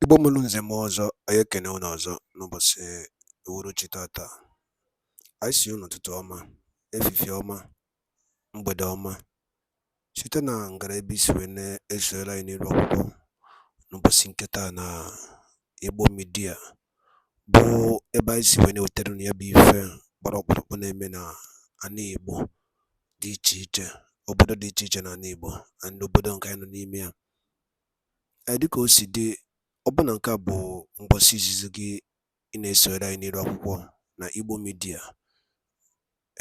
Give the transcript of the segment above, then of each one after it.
Igbo mụrụ nze m ọzọ, anyị ekene unu ọzọ n'ụbọchị uhuruchi tata. Anyị sị unu ụtụtụ ọma, efifie ọma, mgbede ọma, site na ngara ebe isi wee na-esoyere anyị n'iru akwụkwọ n'ụbọchị nke taa na Igbo midia, bụ ebe anyị si wee na-ewetara unu ya bụ ife gbara ọkpụrụkpụ na-eme na ana Igbo dị iche iche, obodo dị iche iche na ana Igbo na obodo nke anyị nọ n'ime ya. Dịka o si dị, ọbụna nke a bụ mbọsị izizi gị ị na-esonyere anyị n'iru akwụkwọ na Igbo midia,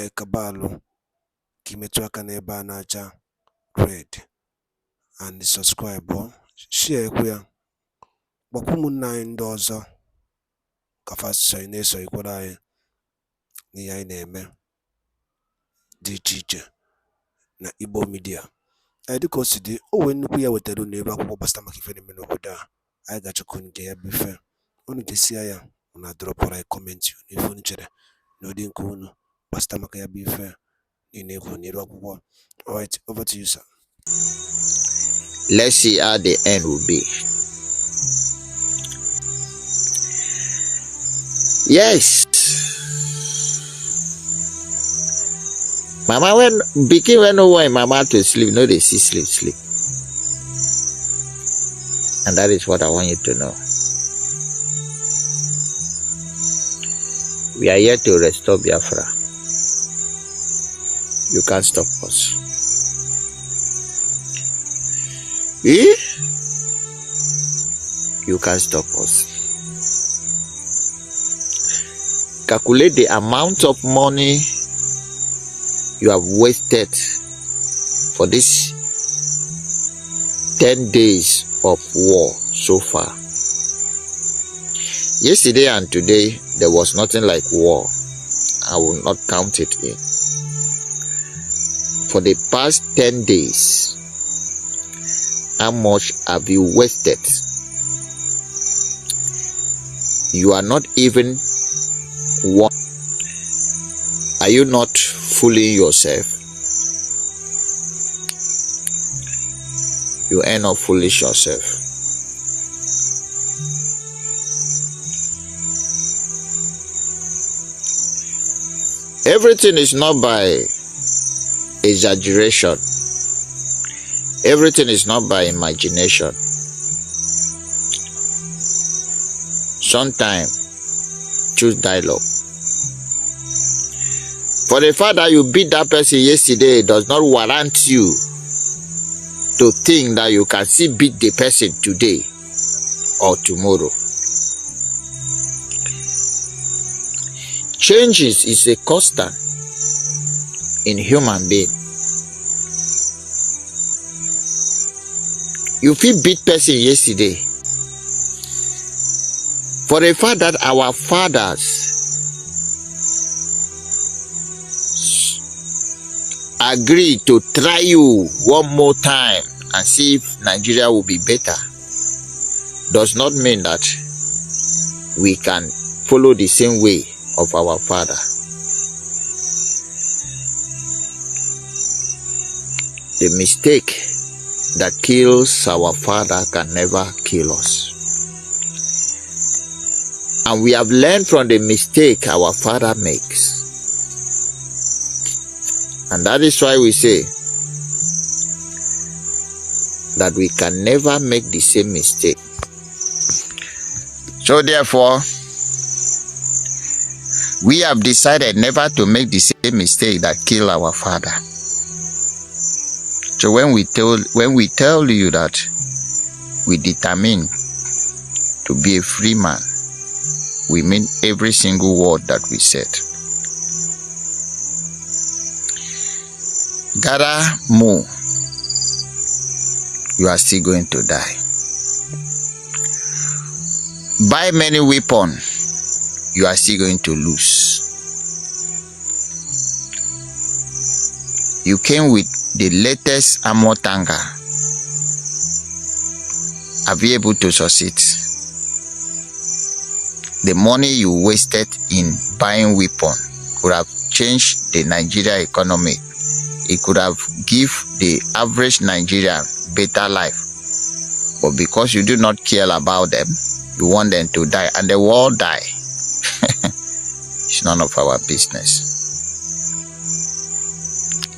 ekabalụ ka imetụ aka n'ebe a na-acha red and subscribe, share ekwe ya, gbakwa ụmụnne anyị ndị ọzọ ka fasị na-esonyekwara anyị n'ihe anyị na-eme dị iche iche na Igbo midia. Dịka o si dị, o nwee nnukwu ya wetara unu ebe akwụkwọ gbasara maka ife na-eme n'obodo a. Anyị ga-achọkọ nke ya bụ ife unu ga-esia ya, unu adọrọpụrụ anyị kọmentị n'ife unu chere n'ụdị nke unu gbasara maka ya bụ ife niile ekwu n'iru akwụkwọ. Alright, over to you, sir. Let's see how the end will be. Yes. Mama when no want mama to sleep, no they see sleep. And that is what I want you to know. We are here to restore Biafra. You can't stop us. You can't stop us. Calculate the amount of money you have wasted for this 10 days of war so far. Yesterday and today, there was nothing like war. I will not count it in. For the past 10 days, how much have you wasted? You are not even one. Are you not fooling yourself? You end up foolish yourself. Everything is not by exaggeration. Everything is not by imagination. Sometimes choose dialogue. For the fact that you beat that person yesterday does not warrant you to think that you can still beat the person today or tomorrow. Changes is a constant in human being. You feel beat person yesterday. For the fact that our fathers agree to try you one more time and see if Nigeria will be better, does not mean that we can follow the same way of our father. The mistake that kills our father can never kill us. And we have learned from the mistake our father makes. And that is why we say that we can never make the same mistake. So therefore, we have decided never to make the same mistake that killed our father. So when we tell you that we determine to be a free man, we mean every single word that we said. Gather more, you are still going to die. Buy many weapons, you are still going to lose. You came with the latest armor tanker. Are you able to succeed? The money you wasted in buying weapons could have changed the Nigeria economy. It could have given the average Nigerian better life. But because you do not care about them, You want them to die, and they will all die. It's none of our business.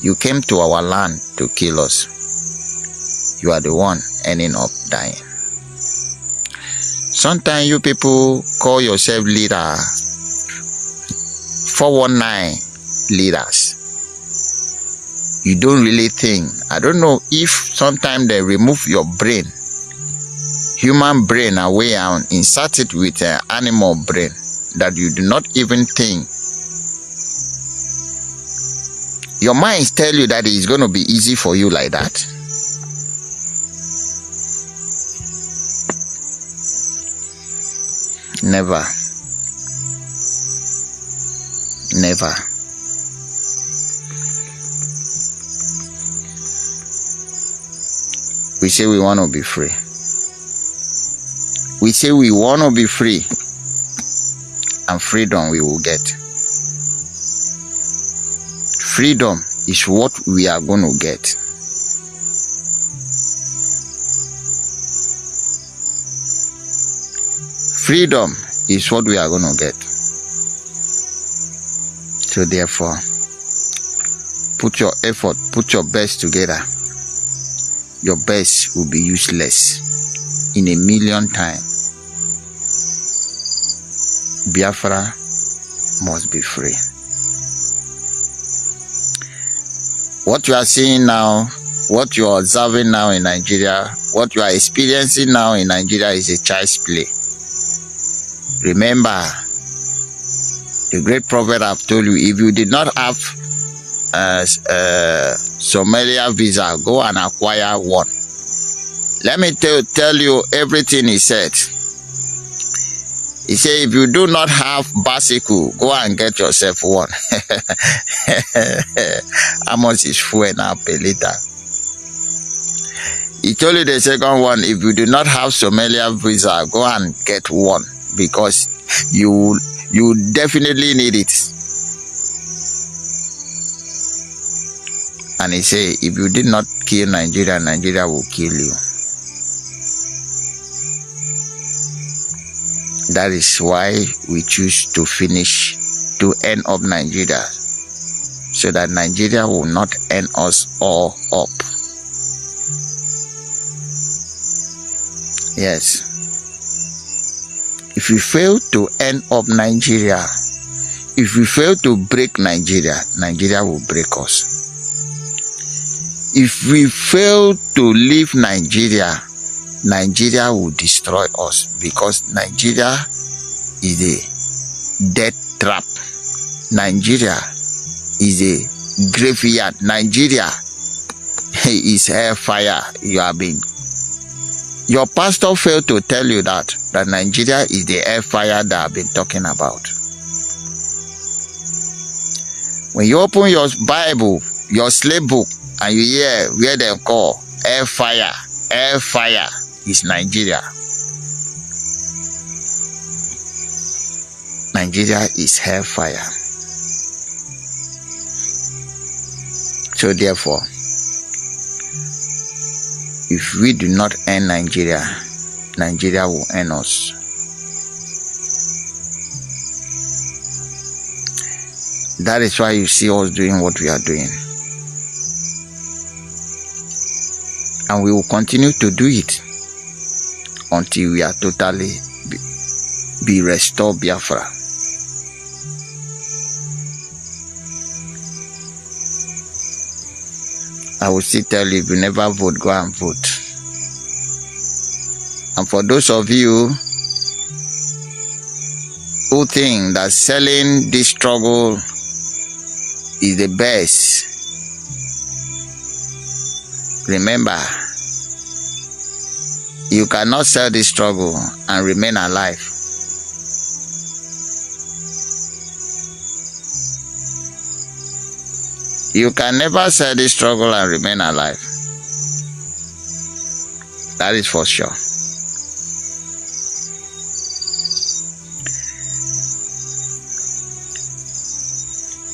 You came to our land to kill us. You are the one ending up dying. Sometimes you people call yourself leader, 419 leaders. You don't really think. I don't know if sometimes they remove your brain, human brain, away and insert it with an animal brain that you do not even think. Your minds tell you that it's going to be easy for you like that. Never. Never. We say we want to be free. We say we want to be free. And freedom we will get. Freedom is what we are going to get. Freedom is what we are going to get. So therefore, put your effort, put your best together. Your best will be useless in a million times. Biafra must be free. What you are seeing now, what you are observing now in Nigeria, what you are experiencing now in Nigeria is a child's play. Remember, the great prophet have told you, if you did not have Somalia visa, go and acquire one. Let me tell you everything he said. He said, if you do not have bicycle, go and get yourself one. How much is fuel now per liter? He told you the second one, if you do not have Somalia visa, go and get one, because you definitely need it. And he said, if you did not kill Nigeria, Nigeria will kill you. That is why we choose to finish, to end up Nigeria, so that Nigeria will not end us all up. Yes. If we fail to end up Nigeria, if we fail to break Nigeria, Nigeria will break us. If we fail to leave Nigeria, Nigeria will destroy us, because Nigeria is a death trap. Nigeria is a graveyard. Nigeria is hellfire. Your pastor failed to tell you that Nigeria is the hellfire that I've been talking about. When you open your Bible, your slave book, and you hear where they call hellfire, hellfire is Nigeria. Nigeria is hellfire. So therefore, if we do not end Nigeria, Nigeria will end us. That is why you see us doing what we are doing. And we will continue to do it until we are totally be restored Biafra. I will still tell you, if you never vote, go and vote. And for those of you who think that selling this struggle is the best, remember, you cannot sell this struggle and remain alive. You can never sell this struggle and remain alive. That is for sure.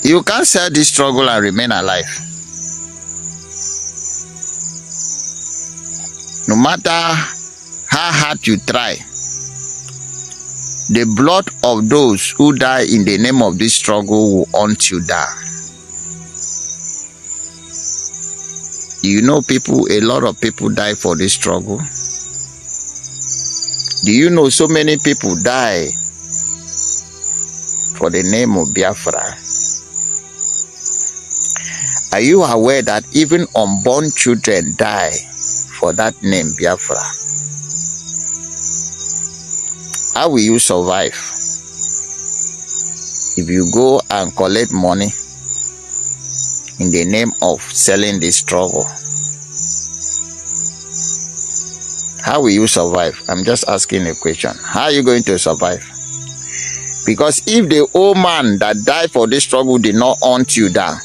You can't sell this struggle and remain alive. No matter how hard you try, the blood of those who die in the name of this struggle will hunt you down. You know, a lot of people die for this struggle. Do you know so many people die for the name of Biafra? Are you aware that even unborn children die for that name Biafra? How will you survive if you go and collect money in the name of selling this struggle? How will you survive? I'm just asking a question. How are you going to survive? Because if the old man that died for this struggle did not hunt you down,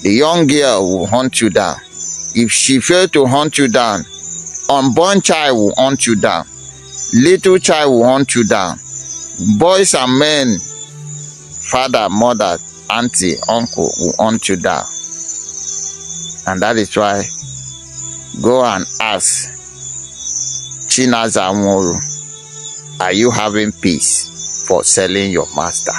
the young girl will hunt you down. If she failed to hunt you down, unborn child will hunt you down. Little child will hunt you down. Boys and men, father, mother, auntie, uncle will hunt you down. And that is why go and ask Chinaza Moro, are you having peace for selling your master?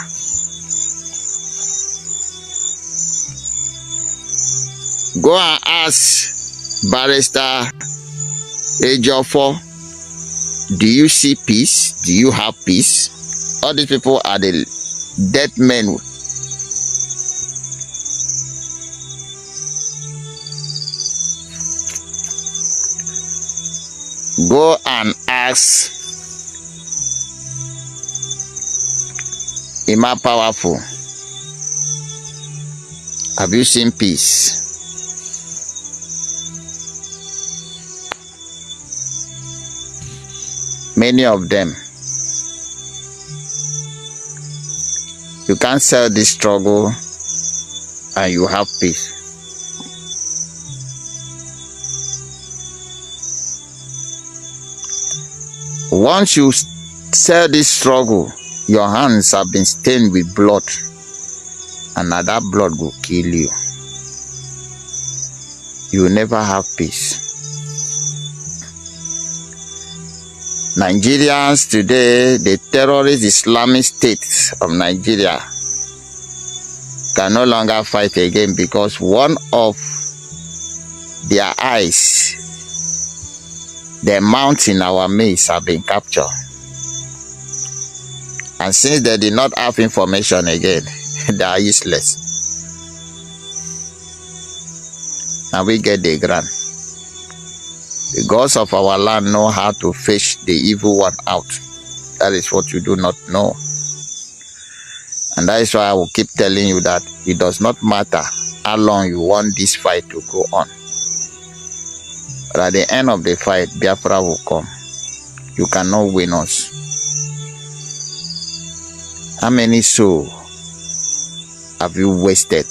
Go and ask Barrister Ejiofor, do you see peace? Do you have peace? All these people are the dead men. Go and ask Ima Powerful, have you seen peace? Many of them, you can't sell this struggle and you have peace. Once you sell this struggle, your hands have been stained with blood, and now that blood will kill you. You will never have peace. Nigerians today, the terrorist Islamic State of Nigeria can no longer fight again because one of their eyes, the mountain, our maize, have been captured. And since they did not have information again, they are useless. And we get the grant. The gods of our land know how to fish the evil one out. That is what you do not know. And that is why I will keep telling you that it does not matter how long you want this fight to go on. But at the end of the fight, Biafra will come. You cannot win us. How many souls have you wasted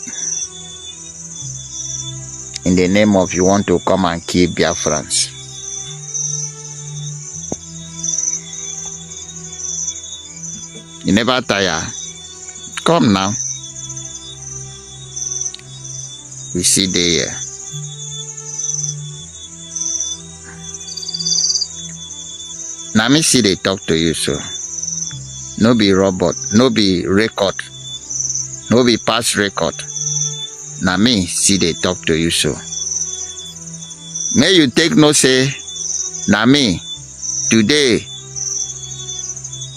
in the name of you want to come and kill Biafrans? You never tire. Come now. We see the here. Now me see they talk to you so. No be robot, no be record, no be past record. Now me see they talk to you so. May you take no say, now me, today,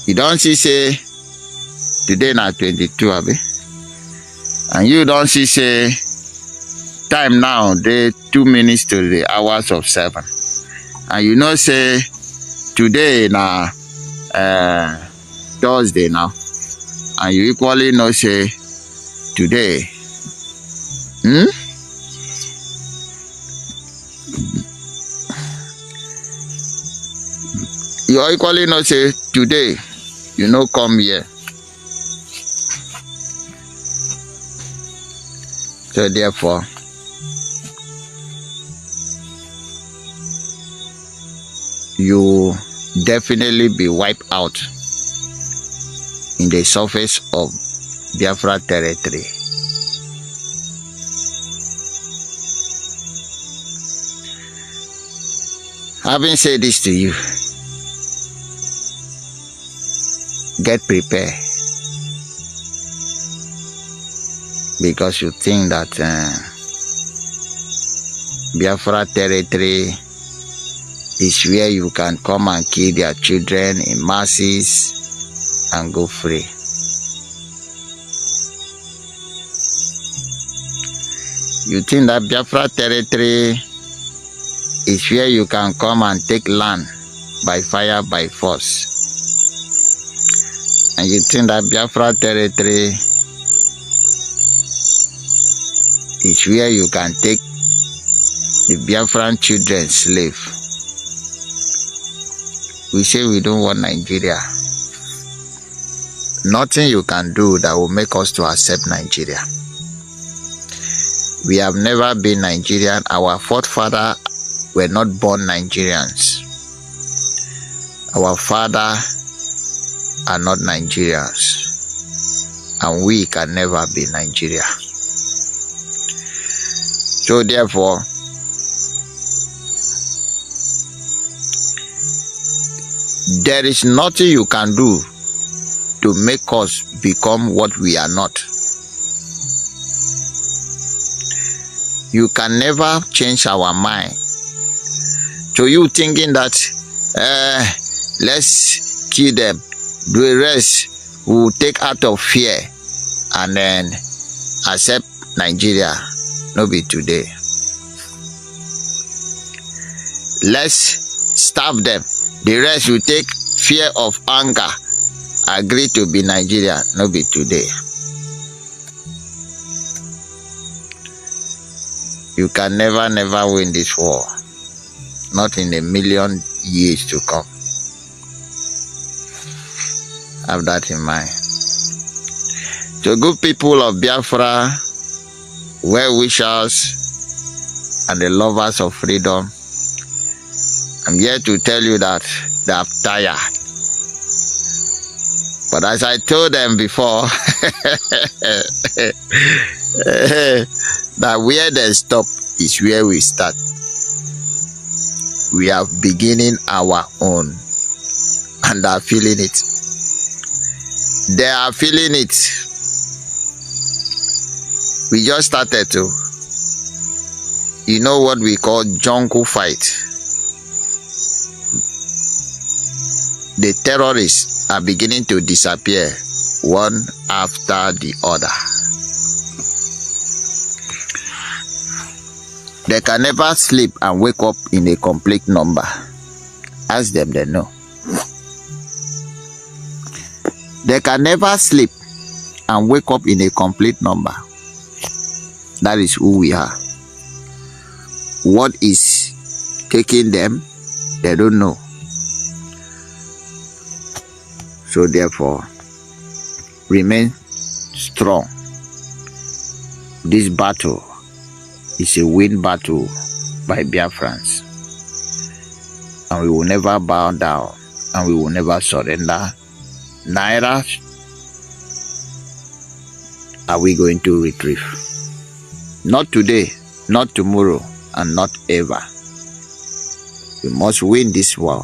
you don't see say, today na 22 abi, and you don't see say, time now, they 2 minutes to the hours of 7. And you know say, today na Thursday now, and you equally know say today you equally know say today you know come here. So therefore you definitely be wiped out in the surface of Biafra territory. Having said this to you, get prepared, because you think that Biafra territory is where you can come and kill their children in masses and go free. You think that Biafra territory is where you can come and take land by fire, by force. And you think that Biafra territory is where you can take the Biafran children slave. We say we don't want Nigeria. Nothing you can do that will make us to accept Nigeria. We have never been Nigerian. Our forefathers were not born Nigerians. Our fathers are not Nigerians. And we can never be Nigeria. So therefore, there is nothing you can do to make us become what we are not. You can never change our mind. So you thinking that let's kill them, the rest will take out of fear and then accept Nigeria. No be today. Let's starve them, the rest will take fear of anger, agree to be Nigeria. No be today. You can never win this war. Not in a million years to come. Have that in mind. So good people of Biafra, well-wishers, and the lovers of freedom, I'm here to tell you that they are tired. But as I told them before, that where they stop is where we start. We are beginning our own, and they are feeling it. They are feeling it. We just started to, you know what we call jungle fight. The terrorists are beginning to disappear one after the other. They can never sleep and wake up in a complete number. Ask them, they know. They can never sleep and wake up in a complete number. That is who we are. What is taking them, they don't know. So therefore, remain strong. This battle is a win battle by Biafrans. And we will never bow down, and we will never surrender. Neither are we going to retrieve. Not today, not tomorrow, and not ever. We must win this war,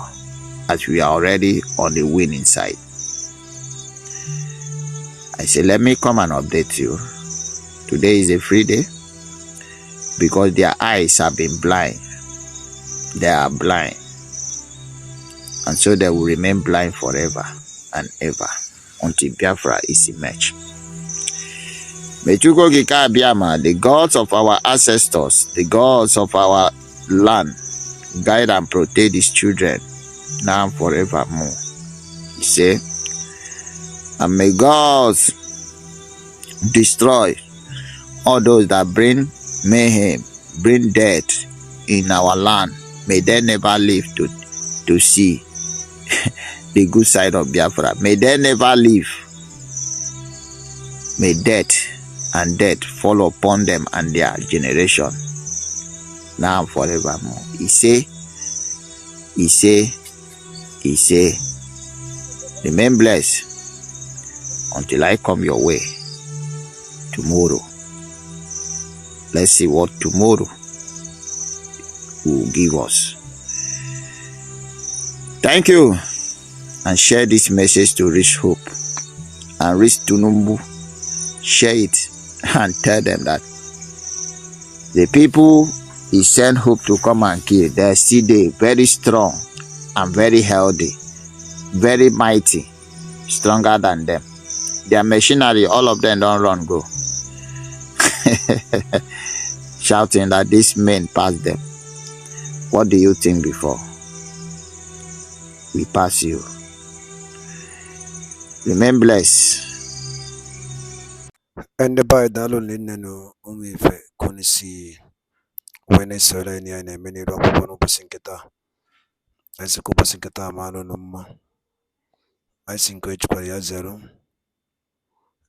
as we are already on the winning side. I say, let me come and update you. Today is a free day, because their eyes have been blind. They are blind. And so they will remain blind forever and ever until Biafra is emerged. Mechuko Gika Abiyama, the gods of our ancestors, the gods of our land, guide and protect these children now and forevermore. He say, and may God destroy all those that bring mayhem, bring death in our land. May they never live to see the good side of Biafra. May they never live. May death and death fall upon them and their generation now and forevermore. He say, remain blessed until I come your way tomorrow. Let's see what tomorrow will give us. Thank you. and share this message to reach Hope and reach Tunumbu. Share it and tell them that the people he sent Hope to come and kill, they're still there, very strong and very healthy, very mighty, stronger than them. Their machinery, all of them don't run go. Shouting that these men passed them. What do you think before we pass you? Remain blessed. And by Dalo Lineno, Umife, Konisi, when I saw any and many rock on Basinketa, as a Kubasinketa Mano Numa, I think which Korea zero,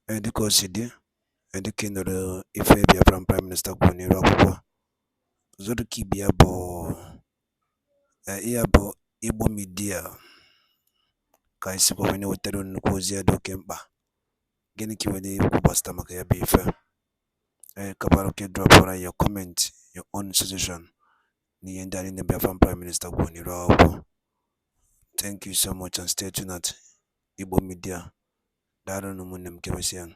and the Cosidi, and the Kinder, if I be from Prime Minister Kuni Rockwa, Zoduki Biabo, Iabo, Ibo Media, Kaisiko when you tell Nkozia do Kemba, Geniki when you Kubasta Makaya Bifa, Kabaroke drop for your comment, your own suggestion. Ni endani ne Biafran Prime Minister Kuni Rockwa. Thank you so much and stay tuned at Igbo Media. Daro no munem kemesian.